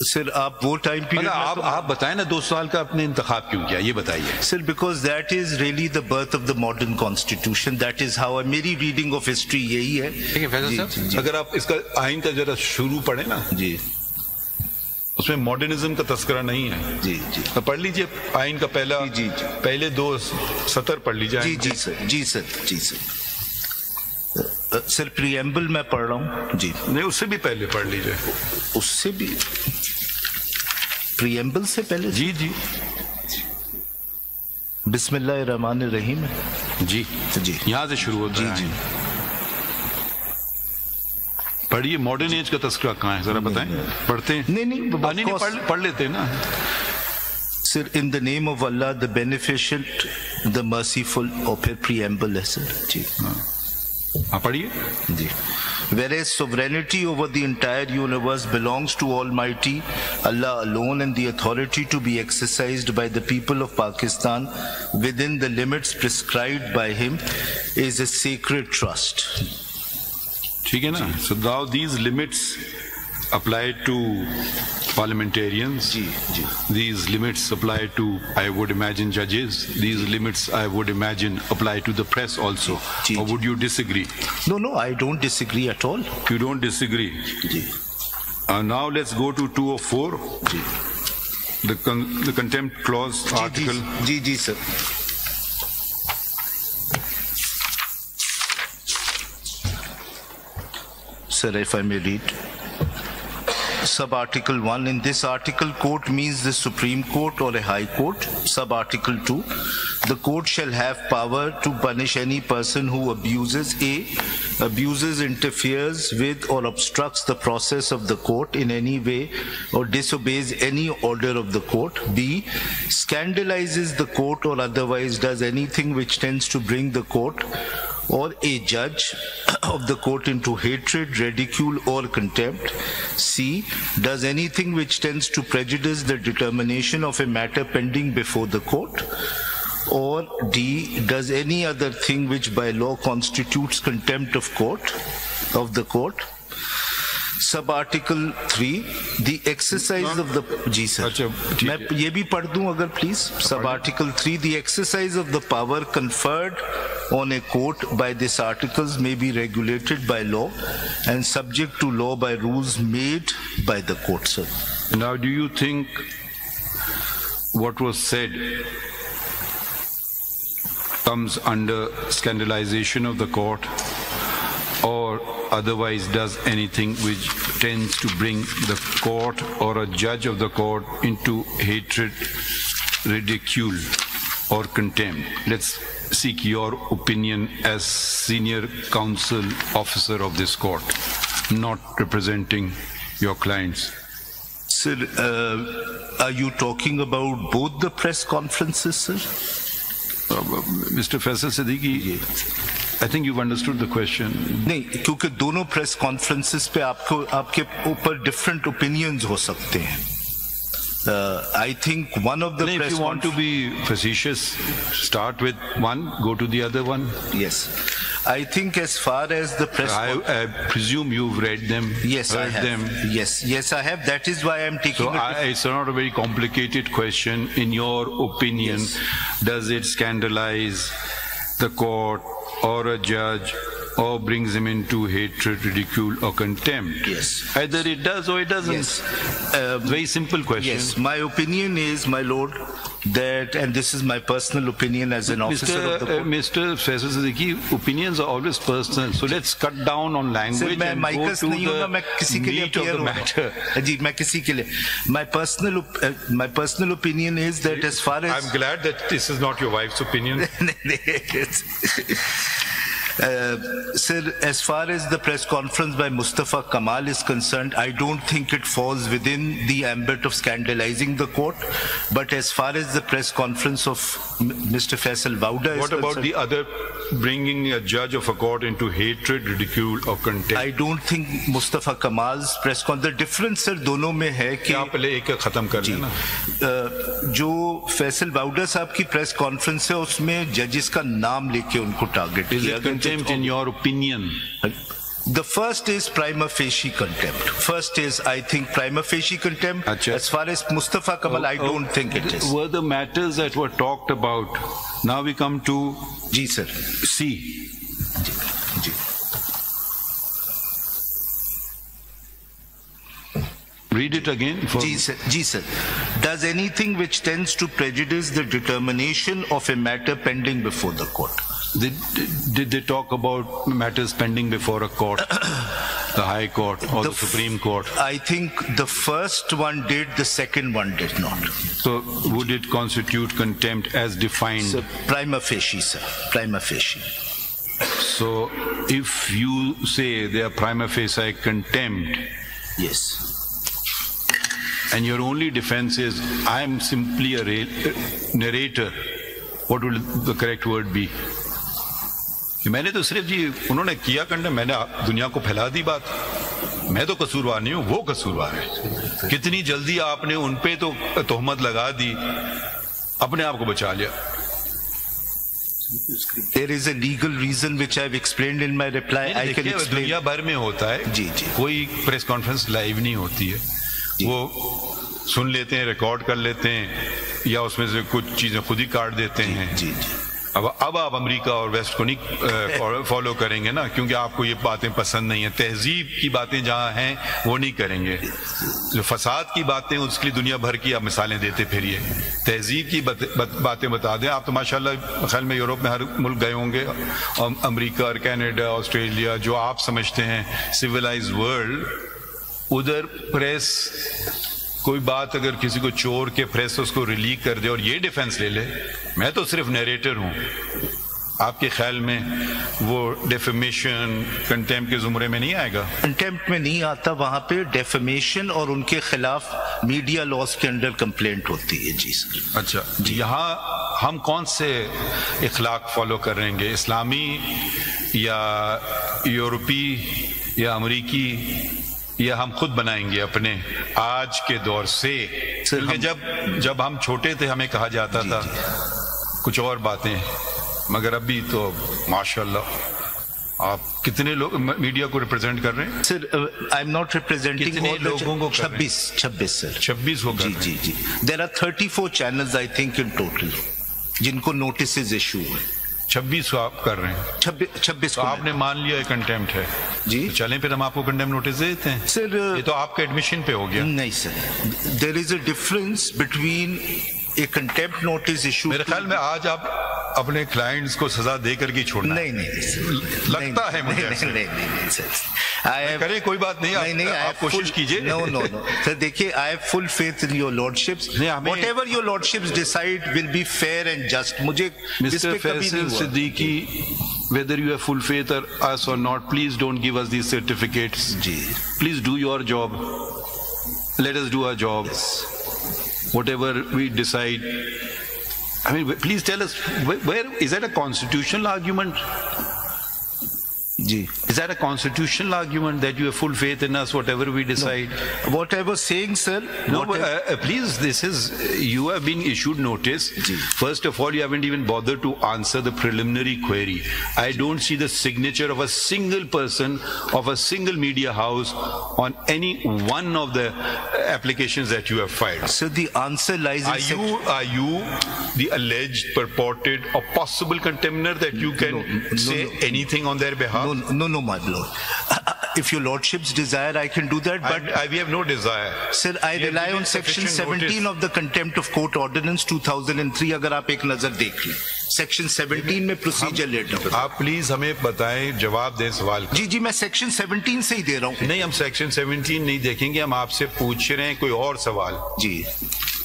سر آپ وہ time period آپ بتائیں نا 2 سال کا اپنے انتخاب کیوں کیا، یہ بتائیے. Sir because that is really the birth of the modern constitution. That is how میری ریڈنگ آف ہسٹری یہی ہے. فیصل صاحب اگر آپ اس کا آئین کا ذرا شروع پڑھیں نا، جی اس میں ماڈرنزم کا تذکرہ نہیں ہے. جی جی پڑھ لیجئے آئین کا پہلے 2 سطر پڑھ لیجئے. جی سر جی سر جی سر. سر پریمبل میں پڑھ رہا ہوں. جی نہیں، اس سے بھی پہلے پڑھ لیجئے. اس سے بھی پریمبل سے پہلے. جی جی بسم اللہ الرحمن الرحیم. جی جی یہاں سے شروع ہوتا ہے. جی پڑھیے. ماڈرن ایج کا تذکرہ کہاں ہے ذرا بتائیں. پڑھتے ہیں؟ نہیں پڑھ لیتے ہیں نا. Sir in the name of Allah the beneficent the merciful. اور پھر پریمبل ہے سر. جی ہاں پڑھیے. جی. Whereas sovereignty over the entire universe belongs to Almighty Allah alone, and the authority to be exercised by the people of Pakistan within the limits prescribed by him is a sacred trust. ٹھیک ہے نا. So now these limits apply to parliamentarians. G G. These limits apply to, I would imagine, judges. These limits, I would imagine, apply to the press also. Or would you disagree? No, I don't disagree at all. You don't disagree? G. Now let's go to 204. G. The contempt clause article. G G sir. Sir, if I may read. Sub-article 1. In this article, court means the Supreme Court or a High Court. Sub-article 2. The court shall have power to punish any person who abuses, interferes with or obstructs the process of the court in any way or disobeys any order of the court. B. Scandalizes the court or otherwise does anything which tends to bring the court or a judge of the court into hatred, ridicule, or contempt. C. Does anything which tends to prejudice the determination of a matter pending before the court. Or D. Does any other thing which by law constitutes contempt of the court. Sub-article 3. The exercise of the... جی سر میں یہ بھی پڑھ دوں اگر please. Sub-article 3. The exercise of the power conferred on a court by this articles may be regulated by law and subject to law by rules made by the court, sir. Now, do you think what was said comes under scandalization of the court, or otherwise does anything which tends to bring the court or a judge of the court into hatred, ridicule, or contempt? Let's seek your opinion as senior counsel officer of this court, not representing your clients. Sir, are you talking about both the press conferences, sir? Mr. Faisal Siddiqui, I think you've understood the question. نہیں کیونکہ دونوں press conferences پہ آپ کے اوپر different opinions ہو سکتے ہیں. I think one of the if you want to be facetious, start with one, go to the other one. Yes. I think as far as the press... I presume you've read them, yes, heard I have. them. Yes, I have. That is why I'm taking it's not a very complicated question. In your opinion, yes, does it scandalize the court or a judge or brings him into hatred, ridicule, or contempt? Yes. Either it does or it doesn't. Yes. Very simple question. Yes. My opinion is, my lord, that, and this is my personal opinion as an officer of the court. Mr. Faisal Siddiqui, opinions are always personal. So let's cut down on language and go to the meat of the matter. جی میں کسی کے لیے my personal opinion is that as far as... I'm glad that this is not your wife's opinion. Sir, as far as the press conference by Mustafa Kamal is concerned, I don't think it falls within the ambit of scandalizing the court. But as far as the press conference of Mr. Faisal Wauda is concerned... What about the other, bringing a judge of a court into hatred, ridicule, or contempt? I don't think Mustafa Kamal's press conference... The difference, sir, دونوں میں ہے کہ... آپ پہلے ایک ختم کر لینا. جو فیصل واؤڈا صاحب کی پریس کانفرنس ہے اس میں ججز کا نام لے کے ان کو ٹارگٹ کیا گیا. In your opinion, The first is prima facie contempt. First is, I think, prima facie contempt. Achha. As far as Mustafa Kamal, I don't think it is. Were the matters that were talked about. Now we come to Ji, sir. C. Ji. Read it again. Ji, sir. Ji, sir. Does anything which tends to prejudice the determination of a matter pending before the court? Did they talk about matters pending before a court, the High Court or the Supreme Court? I think the first one did, the second one did not. So would it constitute contempt as defined? So, prima facie, sir. Prima facie. So if you say they are prima facie contempt, Yes. and your only defense is, I am simply a narrator, what will the correct word be? मैंने तो सिर्फ जी उन्होंने किया कंडे, मैंने दुनिया को फैला दी बात, मैं तो कसूरवार नहीं हूँ, वो कसूरवार है। कितनी जल्दी आपने उन पे तो तोहमत लगा दी, अपने आप को बचा लिया। There is a legal reason which I have explained in my reply. I can explain. दुनिया भर में होता है, जी जी, कोई प्रेस कॉन्फ्रेंस लाइव नहीं होती है, वो सुन लेते हैं, रिकॉर्ड कर लेते हैं, या उसमें से कुछ चीजें खुद ही काट देते हैं। जी जी। अब आप अमेरिका और वेस्ट को नहीं फॉलो करेंगे ना, क्योंकि आपको ये बातें पसंद नहीं है। तहजीब की बातें जहाँ हैं वो नहीं करेंगे, जो फसाद की बातें उसके लिए दुनिया भर की आप मिसालें देते फिरिए। तहजीब की बातें बता दें। आप तो माशाल्लाह ख्याल में यूरोप में हर मुल्क गए होंगे, अमेरिका और कनाडा, ऑस्ट्रेलिया, जो आप समझते हैं सिविलाइज्ड वर्ल्ड, उधर प्रेस कोई बात अगर किसी को चोर के प्रेस उसको रिलीक कर दे और ये डिफेंस ले ले, मैं तो सिर्फ नरेटर हूँ, आपके ख्याल में वो डेफेमेशन कंटेम्प्ट के जुमरे में नहीं आएगा? कंटेम्प्ट में नहीं आता, वहाँ पे डेफेमेशन और उनके खिलाफ मीडिया लॉस के अंडर कंप्लेंट होती है। जी सर। अच्छा, यहाँ हम कौन से इखलाक फॉलो कर रहे हैं, इस्लामी या यूरोपी या अमरीकी, या हम खुद बनाएंगे अपने आज के दौर से? क्योंकि जब हम छोटे थे हमें कहा जाता था कुछ और बातें, मगर अभी तो माशाल्लाह आप कितने लोग मीडिया को रिप्रेजेंट कर रहे हैं? Sir, I am not representing, कितने लोगों को? 26 सर। 26 हो गए। जी जी। There are 34 channels I think in total जिनको नोटिस इशू हुए। 26 को आप कर रहे हैं? 26 तो आपने मान लिया कंटेम्प्ट है जी, तो चलें फिर हम आपको कंटेम्प्ट नोटिस दे देते हैं। सर ये तो आपके एडमिशन पे हो गया। नहीं sir, there is a difference between a contempt notice issue. मेरे ख्याल में आज आप अपने क्लाइंट्स को सजा दे करके छोड़ना। नहीं लगता है मुझे। नहीं सर, करें कोई बात नहीं, आप कोशिश कीजिए। नो सर, देखिए I have full faith in your lordships, whatever your lordships decide will be fair and just. मुझे mister Faisal Siddiqui, whether you have full faith or us or not, please don't give us these certificates. जी, please do your job, let us do our job. yes. Whatever we decide, I mean, please tell us, where is that a constitutional argument? जी, is that a constitutional argument that you have full faith in us, whatever we decide? No. What I was saying, sir, no, please, this is, you have been issued notice. जी. First of all, you haven't even bothered to answer the preliminary query. I don't see the signature of a single person of a single media house on any one of the applications that you have filed. So the answer lies in are you the alleged, purported or possible contemner that you can say anything on their behalf? No, my lord. If your lordships desire, I can do that, but we have no desire. Sir, I rely on section 17 of the Contempt of Court Ordinance 2003. अगर आप एक नजर देख लें, section 17 में procedure letter होता है। आप प्लीज हमें बताएं, जवाब दें सवाल का। जी, मैं सेक्शन 17 से ही दे रहा हूँ। नहीं, हम सेक्शन 17 नहीं देखेंगे, हम आपसे पूछ रहे हैं कोई और सवाल। जी,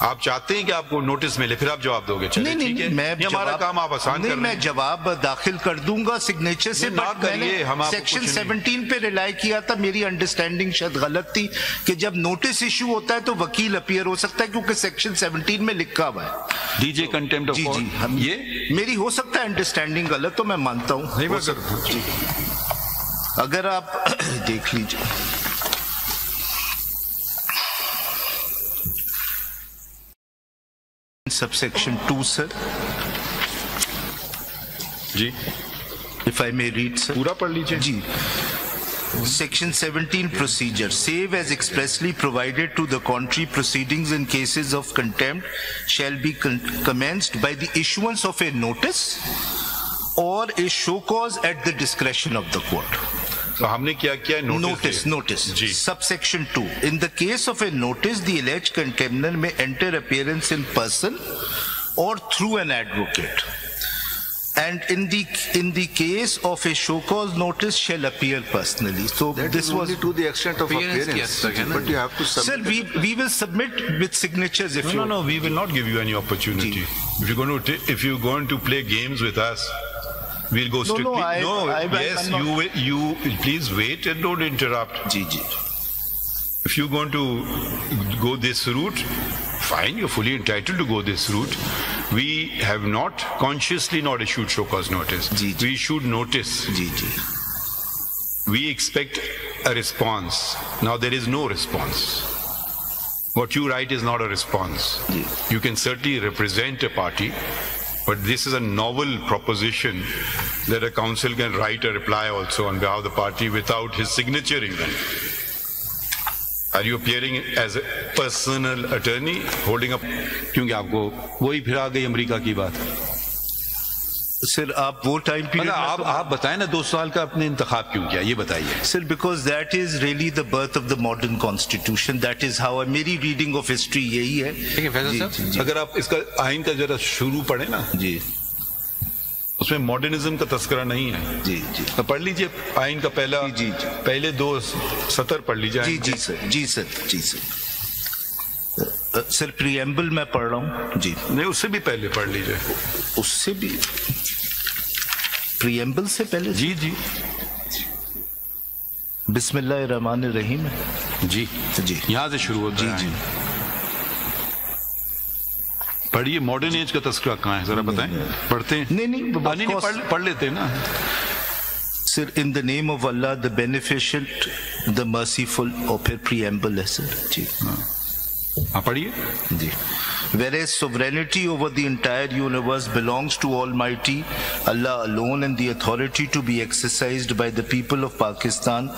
आप चाहते हैं कि आपको नोटिस मिले, फिर आप जवाब दोगे? चलिए, ठीक है, हमारा काम आप आसान कर रहे हैं। मैं जवाब दाखिल कर दूंगा सिग्नेचर से, बट मैंने सेक्शन 17 पे रिलाई किया था। मेरी अंडरस्टैंडिंग शायद गलत थी कि जब नोटिस इशू होता है तो वकील अपीयर हो सकता है, क्योंकि सेक्शन 17 में लिखा हुआ है डीजे कंटेम्प्ट ऑफ कोर्ट। जी, ये मेरी हो सकता है अंडरस्टैंडिंग गलत, तो मैं मानता हूँ। नहीं, मगर अगर आप देख लीजिए subsection 2, sir. Ji, if I may read, sir. पूरा पढ़ लीजिए। जी, Section 17 procedure. Save as expressly provided to the contrary, proceedings in cases of contempt shall be commenced by the issuance of a notice or a show cause at the discretion of the court. تو ہم نے کیا کیا Notice. Subsection 2. In the case of a notice, the alleged contemner may enter appearance in person or through an advocate. And in the case of a show cause notice, shall appear personally. So That this is was only to the extent of appearance. But you have to submit. Sir, we will submit with signatures if you. No, we will not give you any opportunity. If you're going to play games with us, we'll go strictly. You please wait and don't interrupt. If you're going to go this route, fine, you're fully entitled to go this route. We have not consciously not issued show cause notice. We issued notice. We expect a response. Now there is no response. What you write is not a response. You can certainly represent a party, but this is a novel proposition that a counsel can write a reply also on behalf of the party without his signaturing them. Are you appearing as a personal attorney holding up? کیونکہ آپ کو وہی پھر آ گئی امریکہ کی بات. سر آپ وہ ٹائم پیریڈ آپ بتائیں نا 2 سال کا اپنے انتخاب کیوں کیا یہ بتائیے. Sir because that is really the birth of the modern constitution. That is how میری ریڈنگ آف ہسٹری یہی ہے. اگر آپ اس کا آئین کا ذرا شروع پڑھیں نا, اس میں ماڈرنزم کا تذکرہ نہیں ہے. پڑھ لیجئے آئین کا پہلے 2 سطر پڑھ لیجئے. جی سر سر پریمبل میں پڑھ رہا ہوں. نہیں, اس سے بھی پہلے پڑھ لیجئے. اس سے بھی پریمبل سے پہلے. جی بسم اللہ الرحمن الرحیم. جی یہاں سے شروع ہوتا ہے. پڑھیے. ماڈرن ایج کا تذکرہ کہاں ہے ذرا بتائیں. پڑھتے ہیں؟ نہیں پڑھ لیتے ہیں نا. Sir in the name of Allah the beneficent the merciful, اور پھر پریمبل ہے سر. جی پڑھیے. Whereas sovereignty over the entire universe belongs to Almighty Allah alone, and the authority to be exercised by the people of Pakistan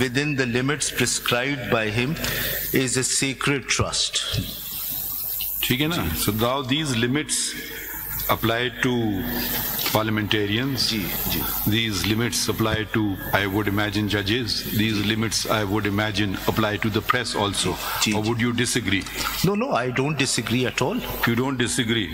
within the limits prescribed by him is a sacred trust. ٹھیک ہے نا. So now these limits apply to parliamentarians. These limits apply to, I would imagine, judges. These limits, I would imagine, apply to the press also. Or would you disagree? No, I don't disagree at all. You don't disagree?